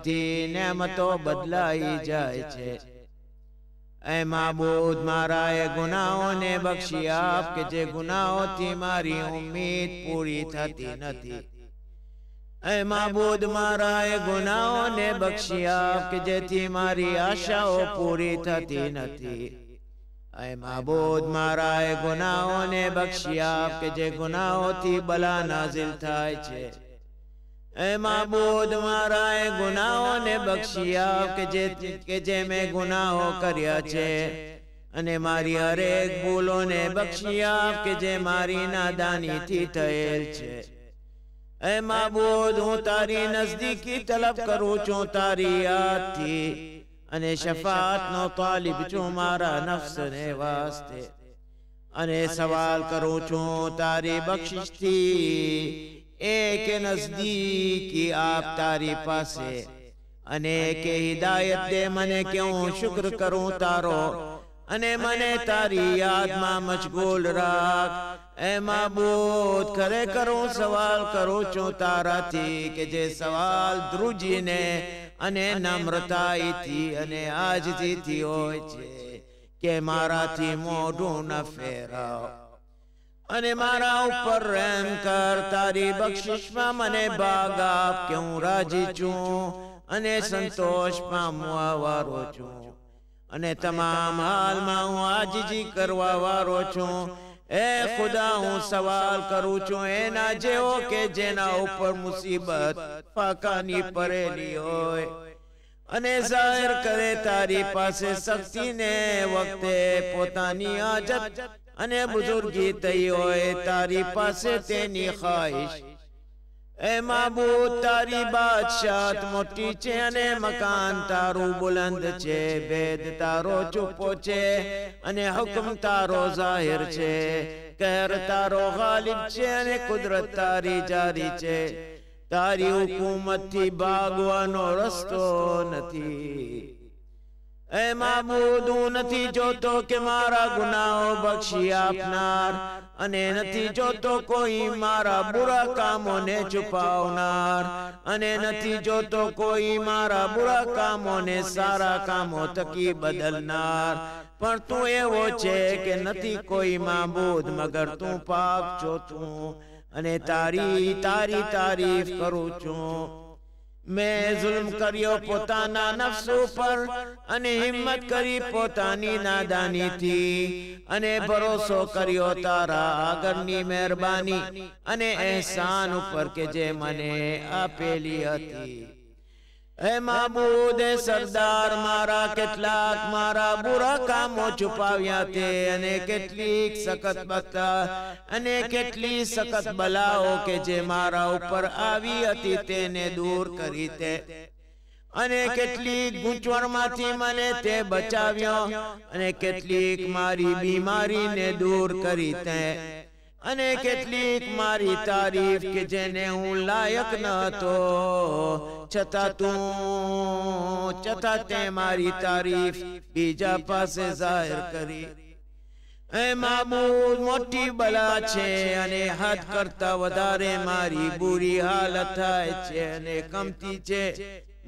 થી નેમતો બદલાઈ જાય છે। ऐ माबूद मारा ए गुनाहों बख्शी आप के जे गुनाहों थी मारी उम्मीद पूरी थती नथी। ऐ माबूद मारा ए गुनाहों बख्शी आप के जे थी मारी आशाओं पूरी थती नथी। ऐ माबूद मारा ए गुनाहों बख्शी आप के जे गुनाहों थी बला नाजिल थाय छे। ऐ माबूद मारा ए गुनाहों बख्शी आप के जे मैं गुनाहों कर्या छे अने मारी हरेक भूलों ने बख्शी आप के जे मारी नादानी थी थयेल छे। ऐ माबूद हूँ तारी नजदीकी तलब करूँ छूं तारी याद थी अने शफात नो तालिब छूं मारा नफ्स ने वास्ते अने सवाल करूँ छूं तारी बख्शिश थी एक नजदीकी आप तारी पासे अने के हिदायत दे मने क्यों शुक्र करूं तारो अने मने तारी याद में मशगूल राख। ऐ माबूद खरे करूं सवाल करूं छो तारा थी के जे सवाल द्रुजी ने अने नम्रताई थी अने आजजी थी होय छे के मारा थी मोढुं न फेराव अने मारा ऊपर रहम कर तारी बख्शिश में मने भाग आप क्यों राजी छूं अने संतोष पामवा वारो छूं अने तमाम हाल में हूँ आजीजी करवा वारो छूं। ए खुदा हूँ सवाल करूँ छूं एना जेवो के जेना ऊपर मुसीबत फाकानी परेली होय अने जाहिर करे तारी पासे शक्ति ने वक्ते पोतानी आजत अने बुजुर्गी तई होए तारी पासे तेनी ख्वाहिश। ए माबूद तारी बादशाहत मोटी छे अने मकान तारू बुलंद छे भेद तारो चुपो छे अने हुक्म तारो जाहिर छे कहर तारो गालिब छे अने कुदरत तारी जारी छे तारी हुकूमत थी भागवानो रस्तो नथी। ऐ माबूद हूँ नथी जोतो के मारा गुनाहों बख्शी आपनार अने नथी जोतो कोई मारा बुरा कामों ने छुपावनार अने नथी जोतो कोई मारा बुरा कामों ने सारा कामों तकी बदलनार पर तू एवो छे के नथी कोई माबूद मगर तू पाक छो तू अने तारी तारी तारीफ करूं छूं। मैं जुल्म करियो पोताना नफ्स पर अने हिम्मत करी पोतानी नादानी थी अने भरोसो करियो तारा आगरनी मेहरबानी अने एहसान ऊपर के जे मने आपेली हती। ऐ माबूद सरदार मारा केटलाक मारा बुरा कामो छुपाव्या थे अने केटलीक सखत बता अने केटली सखत बलाओ के जे मारा ऊपर आवी हती तेने दूर करी ते अने केटलीक गूंचवणमांथी मने ते बचाव्यो अने केटलीक मारी बीमारी ने दूर करी ते अने केटलीक मारी तारीफ के जेने हूँ लायक न तो छता तू छता ते मारी तारीफ बीजा पासे जाहिर करी। ऐ माबूद मोटी बला छे अने हद करता वधारे मारी बुरी हालत थाय छे अने कमती छे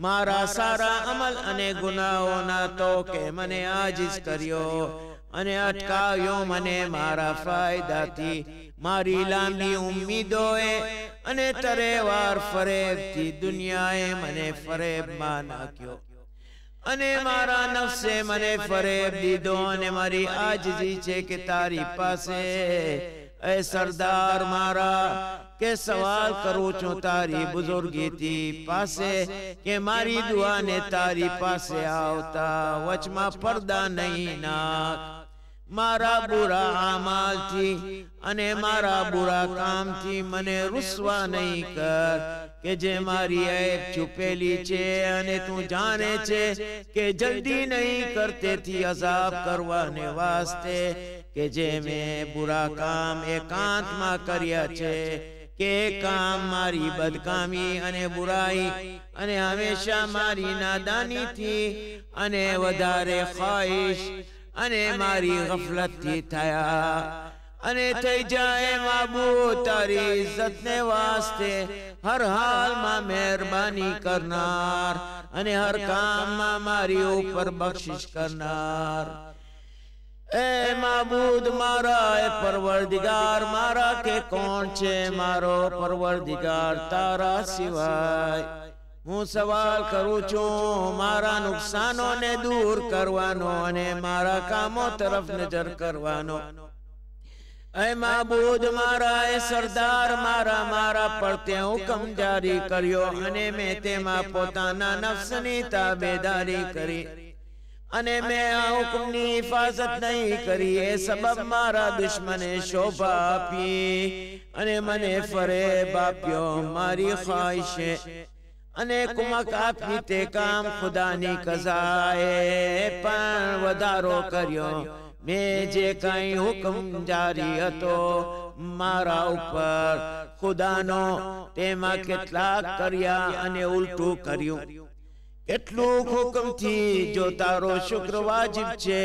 मारा सारा अमल अने गुनाहों ना तो के मने आजिज करियो अने अटकाव्यो मने मारा फायदा थी मारी लांबी उम्मीदोए अने तरेवार फरेब थी दुनियाए मने फरेब में नाख्यो अने मारा नफ्से मने फरेब दीधो अने मारी आजिजी छे के तारी पासे। ऐ सरदार मारा के सवाल करूं छूं तारी बुजुर्गी थी पासे के मारी दुआ ने तारी पासे आवता वचमा पर्दा नहीं नाख मारा बुरा आमाल थी अने मारा बुरा काम थी मने रुसवा नहीं कर के जे मारी ऐब छुपेली छे अने तू जाने छे के जल्दी नहीं करते थी अजाब करवाने वास्ते के जे मैं बुरा काम एकांत में कर्या छे के काम मारी बदकामी अने बुराई अने हमेशा मारी नादानी थी अने वधारे ख्वाहिश अने मारी गफलत थी थया अने थई जाए माबूद तारी इज्जत ने वास्ते हर हाल में मेहरबानी करनार અને હર કામમાં મારી ઉપર બક્ષિશ કરનાર. એ માબૂદ મારા, એ પરવરદિગાર મારા, કે કોણ છે મારો પરવરદિગાર તારા સિવાય? હું સવાલ કરું છું મારા નુકસાનોને દૂર કરવાનો અને મારા કામો તરફ નજર કરવાનો. એ માબૂદ મારા, એ સરદાર મારા, મારા પર તે હુકમ જારી કર્યો અને મેં તેમાં પોતાના નફ્સની તાબેદારી કરી અને મેં આ હુકમની હિફાજત નહીં કરી. એ સબબ મારા દુશ્મને શોભા આપી અને મને ફરેબ આપ્યો મારી ખ્વાહિશે અને કુમક આપી. તે કામ ખુદાની કઝાએ પણ વધારો કર્યો. મેં જે કઈ હુકમ જારી હતો મારા ઉપર ખુદાનો, તેમાં કેટલાક કર્યા અને ઉલટું કર્યું. કેટલું હુકમથી જો તારો શુક્ર વાજિબ છે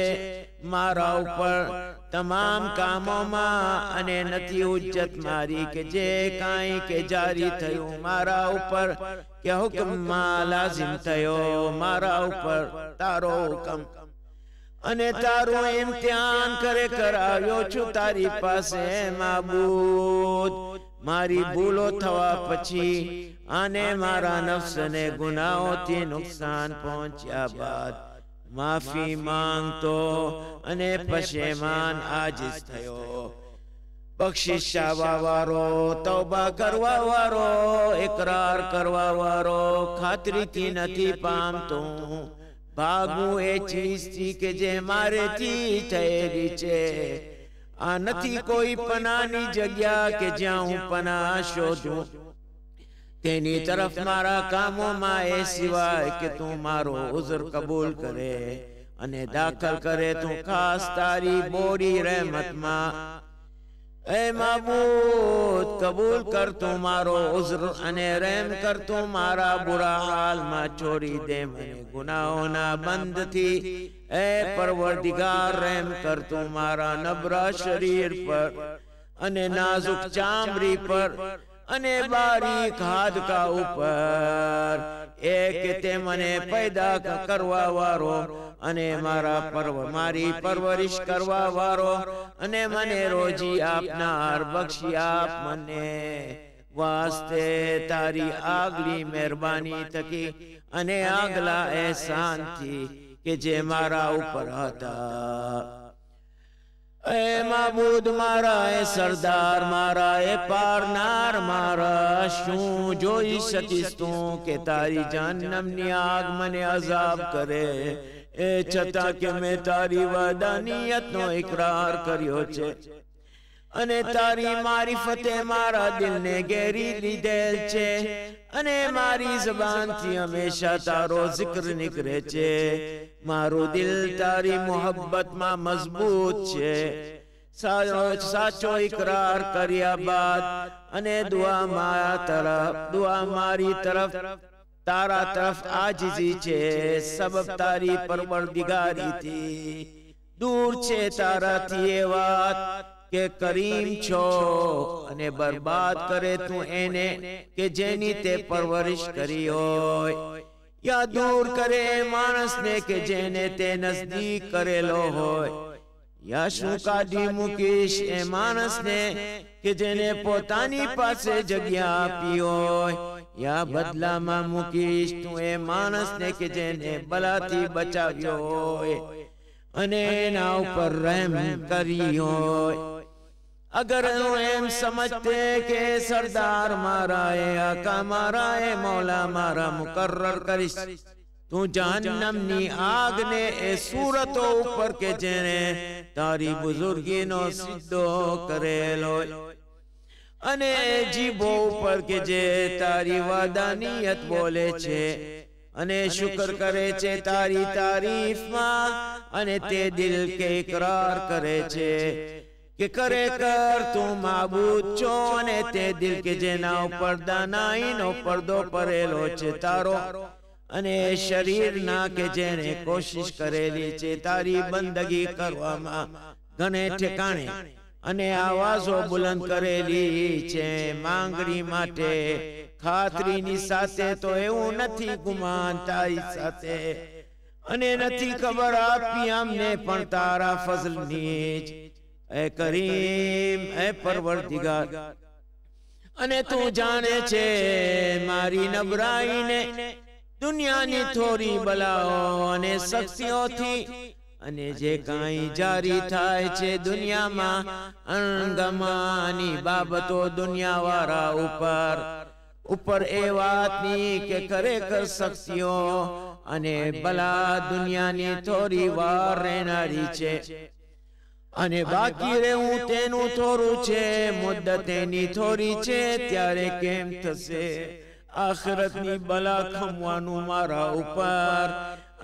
મારા ઉપર તમામ કામોમાં, અને નથી હુજ્જત મારી કે જે કાંઈ કે જારી થયું મારા ઉપર કે હુકમમાં લાઝિમ થયો મારા ઉપર તારો હુકમ. અને તારું ઇમ્તિહાન કરે કરાવ્યો છું તારી પાસે માબૂદ. મારી ભૂલો થવા પછી અને મારા નફ્સને ગુનાહોથી નુકસાન પહોંચ્યા બાદ માફી માંગતો અને પશેમાન આજીઝ થયો. બક્ષિશ ચાહવા વાળો, તૌબા કરવા વાળો, ઇકરાર કરવા વાળો, ખાતરીથી નથી પામતો. ભાગવું એ ચીજથી કે જે મારેથી થયેલી છે. આ નથી કોઈ પનાની જગ્યા કે જ્યાં હું પનાહ શોધું તેની તરફ મારા કામોમાં, એ સિવાય કે તું મારો ઉઝર કબૂલ કરે અને દાખલ કરે તું ખાસ તારી બોડી રહેમતમાં. એ માબૂદ, કબૂલ કર તું મારો ઉઝર અને રહેમ કર તું મારા બુરા હાલમાં. છોડી દે મને ગુનાહોના બંધથી. એ પરવરદિગાર, રહેમ કર તું મારા નબળા શરીર પર અને નાજુક ચામડી પર અને બારીક હાડકા ઉપર. એ કે તે મને પેદા કરવા વાળો અને મારી પરવરિશ કરવા વાળો અને મને રોજી આપનાર. બક્ષી આપ મને વાસ્તે તારી આગલી મહેરબાની થકી અને આગલા એહસાનથી કે જે મારા ઉપર હતા. એ માબૂદ મારા, એ સરદાર મારા, એ પારનાર મારા, શું જોઈ શકીશ તું કે તારી જહન્નમની આગ મને અઝાબ કરે? એ છતાં કે મેં તારી વાદાનિયતનો ઇકરાર કર્યો છે અને તારી મારિફતે મારા દિલને ઘેરી લીધેલ છે અને મારી જબાનથી હંમેશા તારો zikr નીકળે છે. મારું દિલ તારી મોહબ્બતમાં મજબૂત છે. સાચો ઇકરાર કર્યા બાદ અને દુઆ મારી તરફ તારા તરફ આજીજી છે. સબબ તારી પરવરદિગારીથી દૂર છે તારાથી એ વાત કે કરીમ છો અને બરબાદ કરે તું એને કે જેની તે પરવરિશ કરી હોય. યા દૂર કરે માણસને કે જેને તે નજદીક કરેલો હોય. યા શું કાઢી મૂકીશ એ માણસને કે જેને પોતાની પાસે જગ્યા આપી હોય. યા બદલામાં મૂકીશ તું એ માણસને કે જેને બલાથી બચાવ્યો હોય અને એના ઉપર રહેમ કરી હોય. अगर एम समझते के सरदार मारा है, आका मारा है, मौला मारा मुकर्रर करिस तू जहन्नम नी आग ने ए सूरतो ऊपर के जेने तारी बुजुर्गी नो सिद्धो करेलो अने जीभो ऊपर के जे तारी वादानियत बोले छे अने शुक्र करे छे तारी तारीफ मां अने ते दिल के इकरार करे छे કે કરે કર તું માબૂદ છો અને તે દિલ કે જેના ઉપર દાનાઈનો પડદો પડેલો છે તારો અને શરીરના કે જેને કોશિશ કરેલી છે તારી બંદગી કરવામાં ઘણે ઠેકાણે અને આવાજો બુલંદ કરેલી છે માંગણી માટે ખાતરીની સાથે તો એવું નથી ગુમાન તારી સાથે, અને નથી ખબર આપી અમને પણ તારા ફઝલની જ. એ કરીમ એ પરવરદિગાર, અને તું જાણે છે મારી નબળાઈને, દુનિયાની થોડી બલાઓ અને શક્તિઓથી, અને જે કાંઈ જારી થાય છે દુનિયામાં અણગમાની બાબતો દુનિયાવાળા ઉપર એ વાતની કે ખરેખર શક્તિઓ અને બલા દુનિયાની થોડી વાર રહેનારી છે, અને બાકી રહેવું તેનું થોડું છે, મુદ્દત એની થોડી છે. ત્યારે કેમ થશે આખિરતની બલા ખમવાનું મારા ઉપર,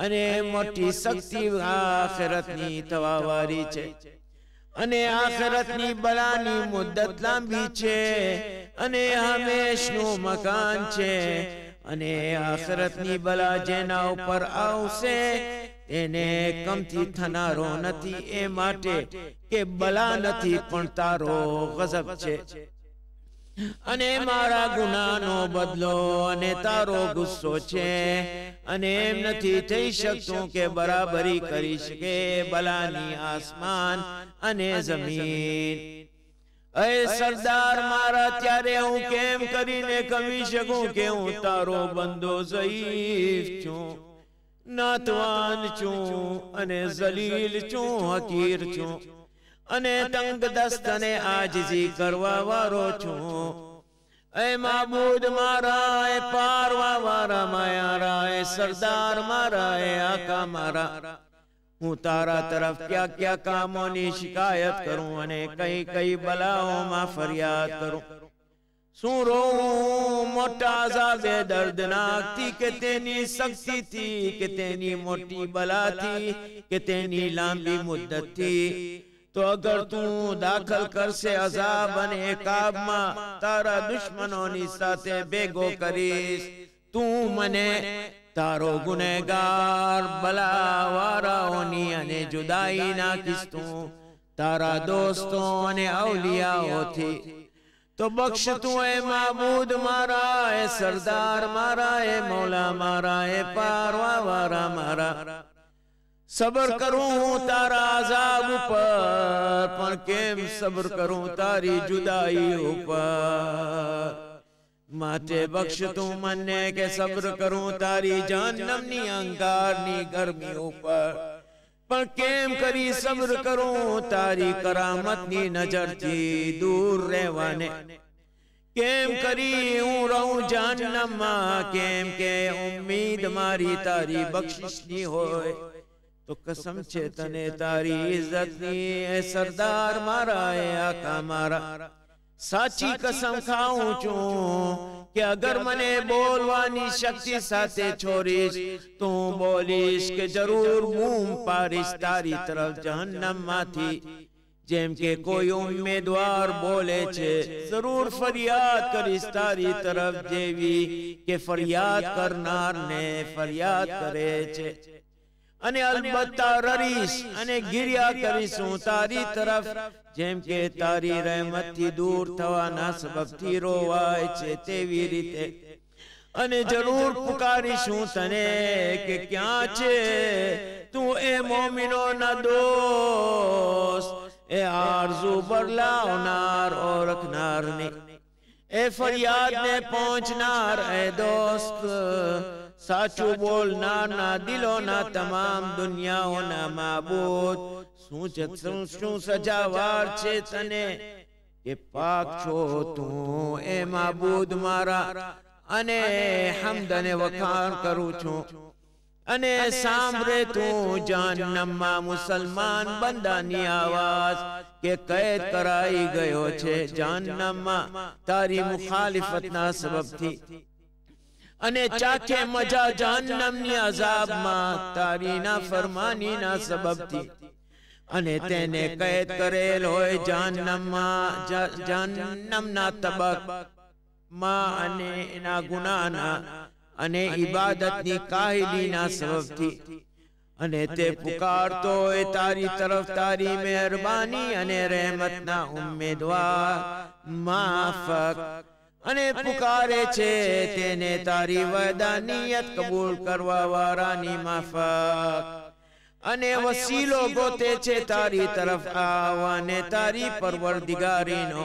અને મોટી શક્તિ આખિરતની થવાવાળી છે, અને આખિરતની બલાની મુદ્દત લાંબી છે, અને હંમેશનું મકાન છે, અને આખિરતની બલા જેના ઉપર આવશે તેને કમથી થનારો નથી, એ માટે કે બલા નથી પણ તારો ગઝબ છે, અને મારા ગુનાનો બદલો અને તારો ગુસ્સો છે, અને એમ નથી થઈ શકતું કે બરાબરી કરી શકે બલાની આસમાન અને જમીન. એ સરદાર મારા, ત્યારે હું કેમ કરીને કહી શકું કે હું તારો બંદો ઝઈફ છું, નાતવાન છું, અને જલીલ છું, હકીર છું, અને તંગ દસ્ત અને આજીજી કરવા વાળો છું. એ માબૂદ મારા, એ પારવા વાળા માયારા, એ સરદાર મારા, એ આકા મારા, હું તારા તરફ ક્યાં ક્યાં કામોની શિકાયત કરું અને કઈ કઈ બલાઓમાં ફરિયાદ કરું. શું રોઉં મોટા અઝાબે દર્દનાકથી, કે તેની શક્તિથી, કે તેની મોટી બલાથી, કે તેની લાંબી મુદ્દતથી. તો અગર તું દાખલ કરશે અઝાબ અને એકાબમાં, તારા દુશ્મનોની સાથે ભેગો કરીશ, તું મને તારો ગુનેગાર બલાવાળાઓની અને જુદાઈ નાખીશ તું તારા દોસ્તો અને અવલિયાઓથી. તો બક્ષ તું એ માબૂદ મારા, એ સરદાર મારા, એ મૌલા મારા, એ પારવા વાળા મારા. સબર કરું હું તારા અઝાબ ઉપર, પણ કેમ સબર કરું તારી જુદાઈ ઉપર. માટે બક્ષ તું મને કે સબર કરું તારી જહન્નમની અંગારની ગરમી ઉપર, પણ કેમ કરી સબર કરું તારી કરામતની નજરથી દૂર રહેવાને. કેમ કરી હું રહું જહન્નમમાં, કેમ કે ઉમ્મીદ મારી તારી બક્ષિશની હોય. તો કસમ છે તને તારી ઇજ્જતની, એ સરદાર મારા, એ આકા મારા. સાચી કસમ ખાઉં છું કે અગર મને બોલવાની શક્તિ સાથે છોડીશ તો હું બોલીશ કે જરૂર બૂમ પાડીશ તારી તરફ જહન્નમમાંથી. જેમ કે કોઈ ઉમ્મીદવાર બોલે છે, જરૂર ફરિયાદ કરીશ તારી તરફ, જેવી કે ફરિયાદ કરનારને ફરિયાદ કરે છે. અને અલબત્તા રરીશ અને ગિર્યા કરીશું તારી તરફ, જેમ કે તારી રહેમતથી દૂર થવાના સબબથી રોવાય છે તેવી રીતે. અને જરૂર પુકારીશું તને કે ક્યાં છે તું, એ મોમિનોના દોસ્ત, એ આરઝુ બદલાવનાર ઓળખનારની, એ ફરિયાદને પહોંચનાર, એ દોસ્ત સાચું બોલનારના દિલોના તમામ દુનિયાઓના માબૂદ. શું સજાવાર છે તને કે પાક છો તું, એ માબૂદ મારા. અને હમદ અને વખાણ કરું છું. અને સાંભળે તું જહન્નમમાં મુસલમાન બંદાની આવાજ, કે કેદ કરાઈ ગયો છે જહન્નમમાં તારી મુખાલિફતના સબબથી. અને ચાખે મજા જહન્નમની અઝાબમાં તારી નાફરમાનીના સબબથી. અને તેને કેદ કરેલ હોય જહન્નમના તબકમાં, અને એના ગુનાના અને ઇબાદતની કાહિલીના સબબથી. અને તે પુકારતો હોય તારી તરફ તારી મહેરબાની અને રહેમતના ઉમ્મીદવાર માફક. અને પુકારે છે તેને તારી વદાનિયત કબૂલ કરવા વાળાની માફક, અને વસીલો ગોતે છે તારી તરફ આવવાને તારી પરવરદિગારીનો.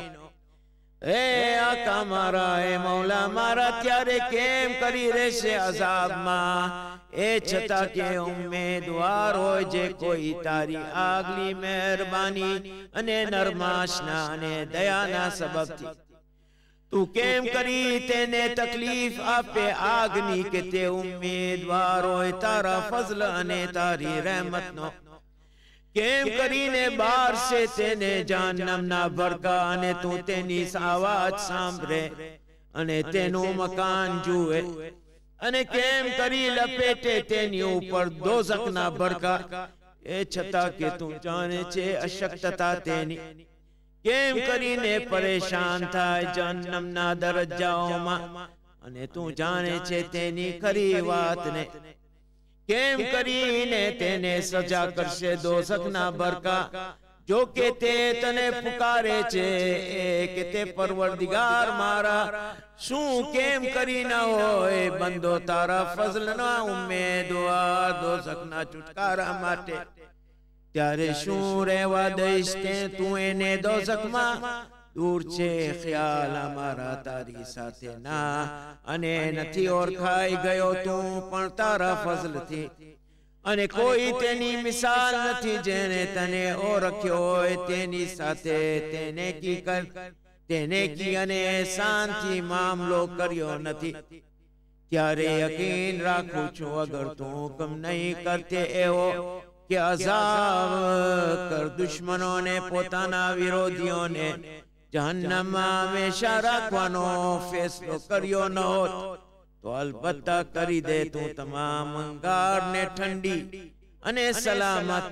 હે આકા મારા, હે મૌલા મારા, ત્યારે કેમ કરી રહેશે અઝાબમાં? એ છતાં કે ઉમેદવાર હોય જે કોઈ તારી આગલી મહેરબાની અને નરમાશના અને દયાના સબબથી તું કેમ કરી તેને તકલીફ આપે આગની, કે તે ઉમેદવાર હોય તારા ફઝલ અને તારી રહેમતનો. કેમ કરીને બાર છે તેને જહન્નમના ભડકા, અને તું તેની અવાજ સાંભળે અને તેનું મકાન જુએ. અને કેમ કરી લપેટે તેની ઉપર દોઝખના ભડકા, એ છતાં કે તું જાણે છે અશક્તતા તેની. કેમ કરીને પરેશાન થાય જહન્નમના દરજ્જાઓમાં, અને તું જાણે છે તેની ખરી વાતને. કેમ કરીને તેને સજા કરશે દોઝખના ભડકા, જો કે તે તને પુકારે છે કે તે પરવરદિગાર મારા, શું કેમ કરી ન હોય બંદો તારા ફઝલના ઉમેદવાર દોઝખના છુટકારા માટે? ત્યારે શું રહેવા દઈશ તે તું એને દોઝખમાં? દૂર છે ખ્યાલ અમારા તારી સાથે ના, અને નથી ઓળખાઈ ગયો તું પણ તારા ફઝલથી. અને કોઈ તેની મિસાલ નથી જેને તને ઓળખ્યો હોય તેની સાથે તેને કી અને એહસાનથી મામલો કર્યો નથી. ત્યારે યકીન રાખું છું અગર તું હુકમ નહીં કરતે એવો કે અઝાબ કર દુશ્મનોને પોતાના વિરોધીઓને જહન્નમમાં હંમેશા રાખવાનો ફેસલો કર્યો ન હોત, તો અલબત્તા કરી દે તું તમામ અંગારને ઠંડી અને સલામત,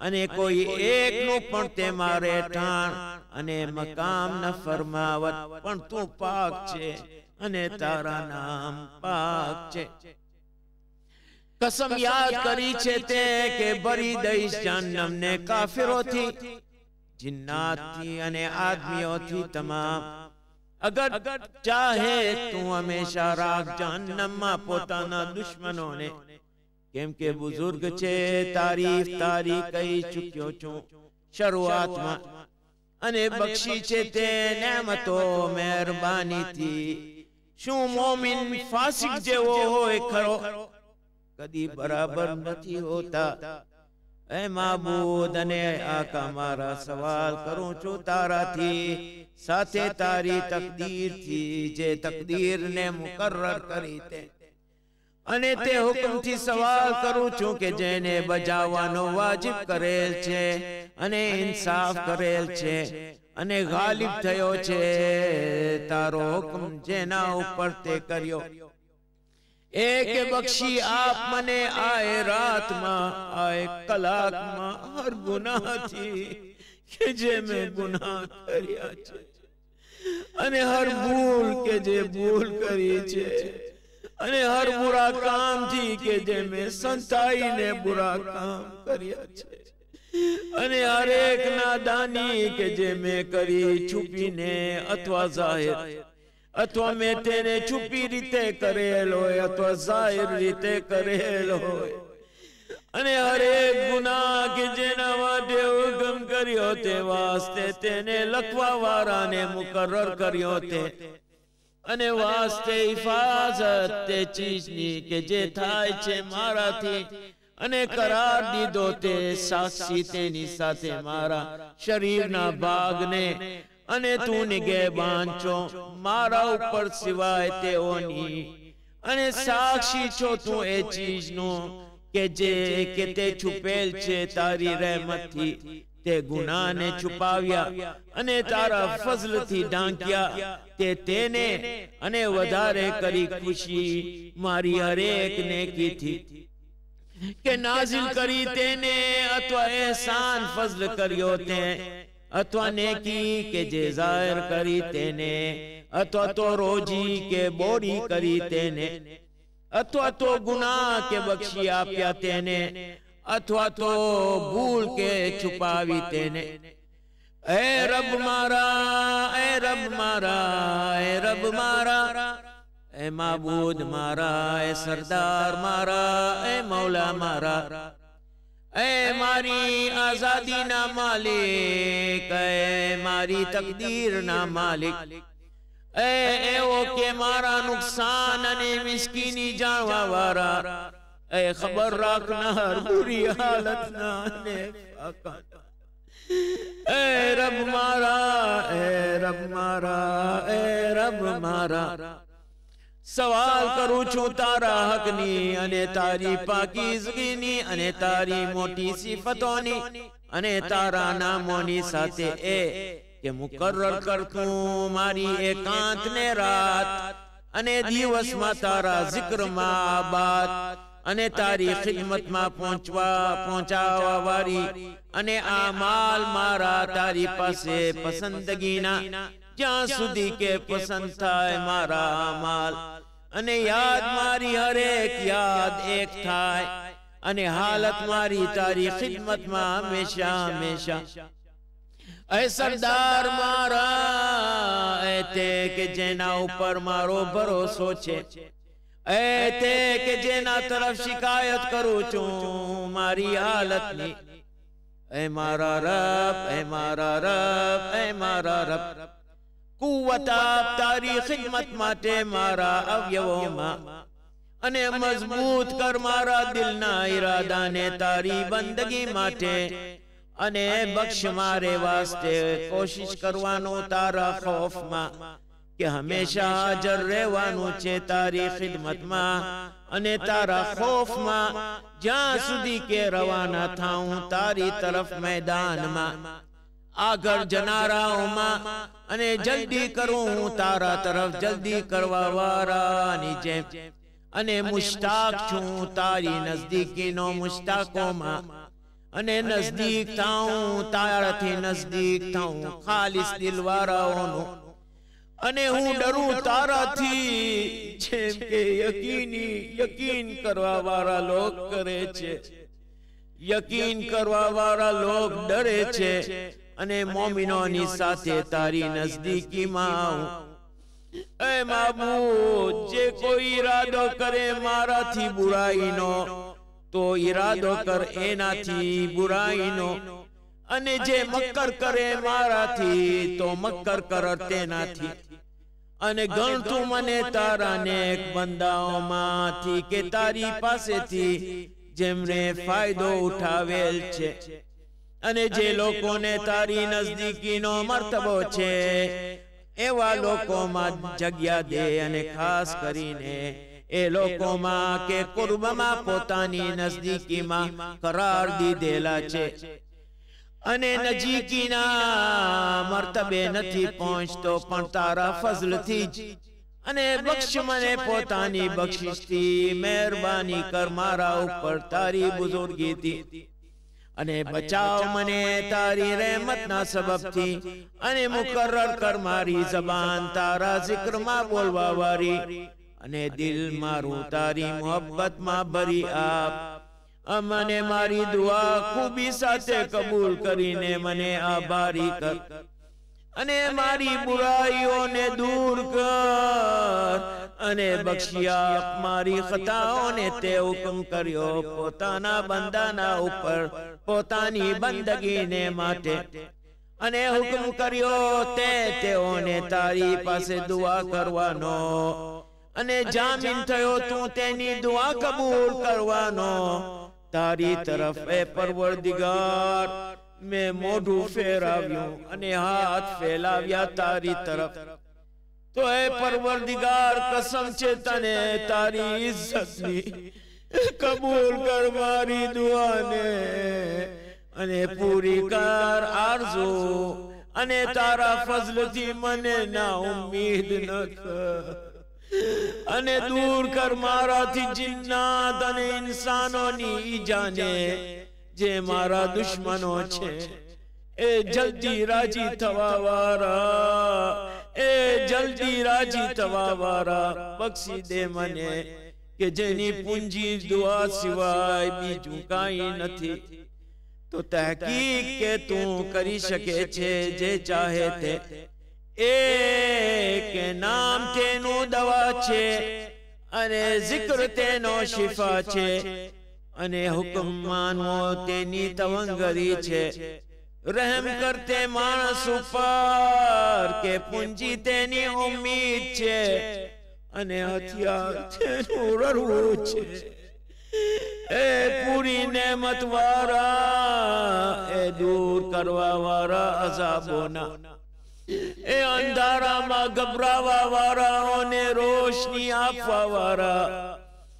અને કોઈ એકનું પણ તે મારે ઠાણ અને મકામ ન ફરમાવત. પણ તું પાક છે અને તારા નામ પાક છે. કસમ યાદ કરી છે તે કે ભરી દઈશ જહન્નમને કાફિરોથી, જિન્નાતથી અને આદમીઓથી તમામ. અગર ચાહે તું હંમેશા રાખ જહન્નમમાં પોતાના દુશ્મનોને, કેમ કે બુઝુર્ગ છે તારીફ તારી કહી ચૂક્યો છું શરૂઆતમાં, અને બક્ષી છે તે નેમતો મહેરબાનીથી. શું મોમિન ફાસિક જેવો હોય ખરો? કદી બરાબર નથી હોતા. એ માબૂદ અને આકા મારા, સવાલ કરું છું તારાથી, સાથે તારી તકદીરથી, જે તકદીરને મુકર્રર કરી તે, અને તે હુકમથી સવાલ કરું છું કે જેને બજાવવાનો વાજિબ કરેલ છે અને ઇન્સાફ કરેલ છે, અને ગાલિબ થયો છે તારો હુકમ જેના ઉપર તે કર્યો. એક બક્ષી આપ મને આए રાતમાં આए કલાકમાં હર ગુનાહથી કે જે મેં ગુનાહ કર્યા છે, અને હર ભૂલ કે જે ભૂલ કરી છે, અને હર બુરા કામથી કે જે મેં સંતાઈને બુરા કામ કર્યા છે, અને હર એક નાદાની કે જે મેં કરી છુપીને અથવા જાહેર, અથવા મેં તેને છુપી રીતે કરેલ હોય અથવા જાહેર રીતે કરેલ હોય. અને હર એક ગુનાહ કે જેના માટે હુકમ કર્યો તે વાસ્તે તેને લખવા વાળાને મુકર્રર કર્યો તે, અને વાસ્તે હિફાઝત તે ચીજની કે જે થાય છે મારાથી, અને કરાર દીધો તે સાક્ષી તેની સાથે મારા શરીરના ભાગને, અને તું નિગેબાન છો મારા ઉપર સિવાય તેઓની, અને સાક્ષી છો તું એ ચીજનું કે જે કે તે છુપેલ છે તારી રહેમતથી. તે ગુનાહને છુપાવ્યા અને તારા ફઝલથી ઢાંક્યા તે તેને, અને વધારે કરી ખુશી મારી હરેક નેકીથી, કે નાઝિલ કરી તેને અથવા એહસાન ફઝલ કર્યો તે, અથવા નેકી કે જે જાહેર કરી તેને, અથવા તો રોજી કે બોરી કરી તેને, અથવા તો ગુનાહ કે બક્ષી આપ્યા તેને, અથવા તો ભૂલ કે છુપાવી તેને. ए रब मारा, ए रब मारा, ए रब मारा, ए माबूद मारा, ए सरदार मारा, ए मौला मारा, ए मारी आजादी ना मालिक, ए मारी तकदीर ना मालिक, ए ओ के मारा नुकसान अने मिस्कीनी जानवा वारा, ए खबर रखना हर बुरी हालत ना ने ए रब मारा, ए रब मारा, ए रब मारा। सवाल करूं छू तारा हकनी अने तारी पाकीज़गीनी अने तारी मोटी सिफतोनी अने तारा नामोनी साथे ए के मुकर्रर कर तू मारी एकांत ने रात अने दिवस मा तारा जिक्र मा बात अने तारी खिदमत में पहुंचावा वारी अने आमाल मारा तारी पासे पसंदगी ना ज्यां सुधी के पसंद थाय मारा आमाल अने याद मारी हर एक याद एक थाय अने हालत मारी तारी खिदमत में हमेशा हमेशा ऐ सरदार मारा ऐ ते के जेना ऊपर मारो भरोसो छे ऐते के जेना तरफ शिकायत करूं चू मारी हालत नी ऐ मारा रब, ऐ मारा रब, ऐ मारा रब कुव्वत आप तारी खिदमत माटे मारा अवयवो मा अने मजबूत कर मारा दिल ना इरादा ने तारी बंदगी माटे अने बख्श मारे वास्ते कोशिश करवानो तारा खौफ मा कि हमेशा हाजर रहवानु छे तारी खिदमत में अने तारा खौफ में ज्यां सुधी के रवाना थाऊं तारी तरफ मैदान में आगर जनाराओं में अने जल्दी करूं तारा तरफ जल्दी करवा वारा नीचे अने मुश्ताक छूं तारी नजदीकी नो मुश्ताकों में अने नजदीक थाऊं तारा थी नजदीक थाऊं खालिस दिल वाराओं नो अने हूँ डरू तारा थी जेम के यकीन करवा वाला लोग करे छे यकीन करवा वाला लोग डरे छे अने मोमिनोनी साथे तारी नजदीकी में आऊं ए माबूद जे कोई इरादो करे मारा थी बुराई नो तो इरादो कर एना थी बुराई नो अने जे मक्कर करे मारा थी तो मक्कर कर तेना थी अने गणतु मने तारा नेक बंदाओं मांथी के तारी पासे थी जेमने फायदो उठावेल छे अने जे लोगों ने तारी नजदीकी नो मर्तबो छे एवा लोगों में जग्या दे अने खास करीने ए लोगों में के कुर्ब में पोतानी नजदीकी में करार दी देला छे अने नजीकी ना मर्तबे नथी पहुंचतो पण तारा फजल थी अने बख्श मने पोतानी बख्शिश थी मेहरबानी कर मारा ऊपर तारी बुजुर्गी थी अने बचाव मने तारी रहमत ना सबब थी अने मुकर्रर कर मारी जबान तारा जिक्र मा बोलवा वारी अने दिल मारू तारी मोहब्बत मा भरी आप अमने मारी दुआ खूबी साथे कबूल करीने मने आभारी कर अने मारी बुराइयों ने दूर कर अने बख्शिया मारी खताओं ने ते हुक्म करियो पोताना बंदाना ऊपर पोतानी बंदगी ने माटे अने हुक्म करियो ते ओने तारी पासे दुआ करवानो अने जामीन थयो तू तेनी दुआ कबूल करवानो तारी तरफ ए परवरदिगार मैं मोढू फेराव्यूं अने हाथ फैलाव्या तारी तरफ तो ए परवरदिगार कसम छे तने तारी इज्जत नी कबूल कर मारी दुआ ने अने पूरी कर आरज़ू अने तारा फजल थी मने ना उम्मीद न कर अने दूर कर मारा थी जिन्नात अने इंसानों नी जाने जे मारा दुश्मनो छे ए जल्दी राजी थवा वारा ए जल्दी राजी थवा वारा बख्शी दे मने के जेनी पूंजी दुआ सिवाय बीजू काई नथी तो तहकीक के तू करी सके छे जे चाहे ते एक नाम तेनु दवा छे अने जिक्र तेनो शिफा छे अने हुक्म मानवो तेनी तवंगरी छे रहम करते मानस ऊपर के पूंजी तेनी उम्मीद छे अने हथियार तेनु रड़वो छे ए पूरी नेमत वारा ए दूर करवा वारा अजाबोना ए अंधारा मा घबरावा वारा ओने रोशनी आपवा वारा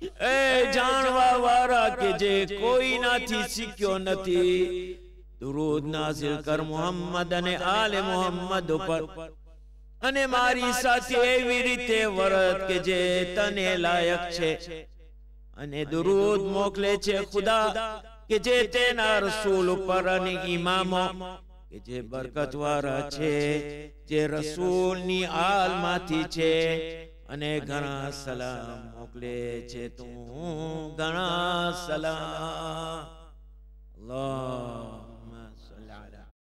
ए जानवा वारा के जे कोई नाथी सीख्यो नथी दुरूद नाजिल कर मोहम्मद अने आले मोहम्मद पर अने मारी साथे एवी रीते वर्त के जे तने लायक छे अने दुरूद मोकले छे खुदा के जे तेना रसूल पर अने इमामो के जे बरकत वारा छे जे रसूल नी आल माथी छे अने घणा सलाम मोकले छे तू घणा सलाम अल्लाह